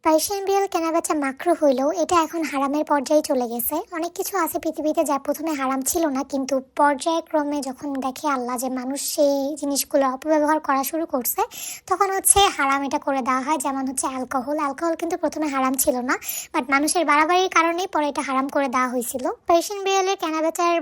Persian বিড়াল কেনাবেচা মাকরু হইলেও এটা এখন হারামের পর্যায়ে চলে গেছে। অনেক কিছু আছে পৃথিবীতে যা প্রথমে হারাম ছিল না, কিন্তু পর্যায়ক্রমে যখন দেখে আল্লাহ যে মানুষ সেই জিনিসগুলো অপব্যবহার করা শুরু করছে, তখন হচ্ছে হারাম এটা করে দেওয়া হয়। যেমন হচ্ছে অ্যালকোহল কিন্তু প্রথমে হারাম ছিল না, বাট মানুষের বাড়াবাড়ির কারণেই পরে এটা হারাম করে দেওয়া হয়েছিল। পার্সিয়ান বিড়ালের কেনাবেচার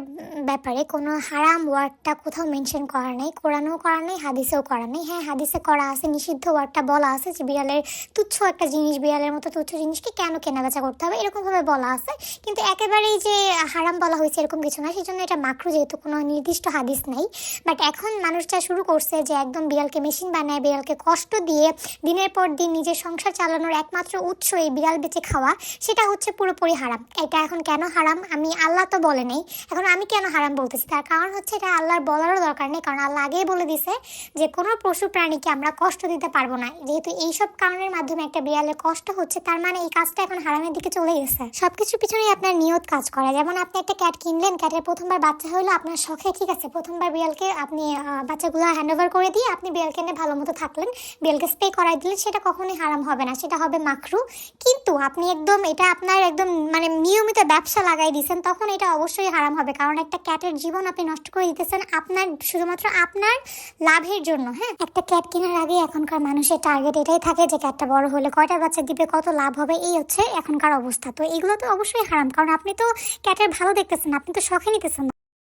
ব্যাপারে কোনো হারাম ওয়ার্ডটা কোথাও মেনশন করা নেই, কোরআনেও করা নেই, হাদিসেও করা নেই। হ্যাঁ, হাদিসে করা আছে, নিষিদ্ধ ওয়ার্ডটা বলা আছে যে বিড়ালের তুচ্ছ একটা জিনিস, বিড়ালের মতো তুচ্ছ জিনিসকে কেন কেনাবেচা করতে হবে, এরকমভাবে বলা আছে। কিন্তু একেবারেই যে হারাম বলা হয়েছে এরকম কিছু না, সেই জন্য এটা মাকরু, যেহেতু কোনো নির্দিষ্ট হাদিস নেই। বাট এখন মানুষ যা শুরু করছে যে একদম বিড়ালকে মেশিন বানায়, বিড়ালকে কষ্ট দিয়ে দিনের পর দিন নিজের সংসার চালানোর একমাত্র উৎস এই বিড়াল বেচে খাওয়া, সেটা হচ্ছে পুরোপুরি হারাম। এটা এখন কেন হারাম, আল্লাহ তো বলে নেই, এখন আমি কেন হারাম বলতেছি? তার কারণ হচ্ছে এটা আল্লাহর বলারও দরকার নেই, কারণ আল্লাহ আগেই বলে দিছে যে কোনো পশু প্রাণীকে আমরা কষ্ট দিতে পারবো না। যেহেতু এইসব কারণের মাধ্যমে একটা বিড়ালের কষ্ট হচ্ছে, তার মানে এই কাজটা এখন হারামের দিকে চলে গেছে। সবকিছুর পিছনেই আপনার নিয়ত কাজ করে। যেমন আপনি একটা ক্যাট কিনলেন, ক্যাটের প্রথমবার বাচ্চা হলো আপনার শখে, ঠিক আছে, প্রথমবার বিড়ালকে আপনি বাচ্চাগুলো হ্যান্ড ওভার করে দিয়ে আপনি বিড়ালকে নিয়ে ভালো মতো থাকলেন, বিড়ালকে স্প্রে করাই দিলেন, সেটা কখনোই হারাম হবে না, সেটা হবে মাকরু। কিন্তু আপনি একদম এটা আপনার একদম নিয়মিত ব্যবসা লাগাই দিয়েছেন, তখন এটা অবশ্যই হারাম হবে। কারণ একটা ক্যাটের জীবন আপনি নষ্ট করে দিতেছেন আপনার, শুধুমাত্র আপনার লাভের জন্য। হ্যাঁ, একটা ক্যাট কেনার আগে এখনকার মানুষের টার্গেট এটাই থাকে যে ক্যাটটা বড় হলে কয়টা বাচ্চা দিবে, কত লাভ হবে, এই হচ্ছে এখনকার অবস্থা। তো এগুলো তো অবশ্যই হারাম, কারণ আপনি তো ক্যাটের ভালো দেখতেছেন, আপনি তো শখে নিতেছেন।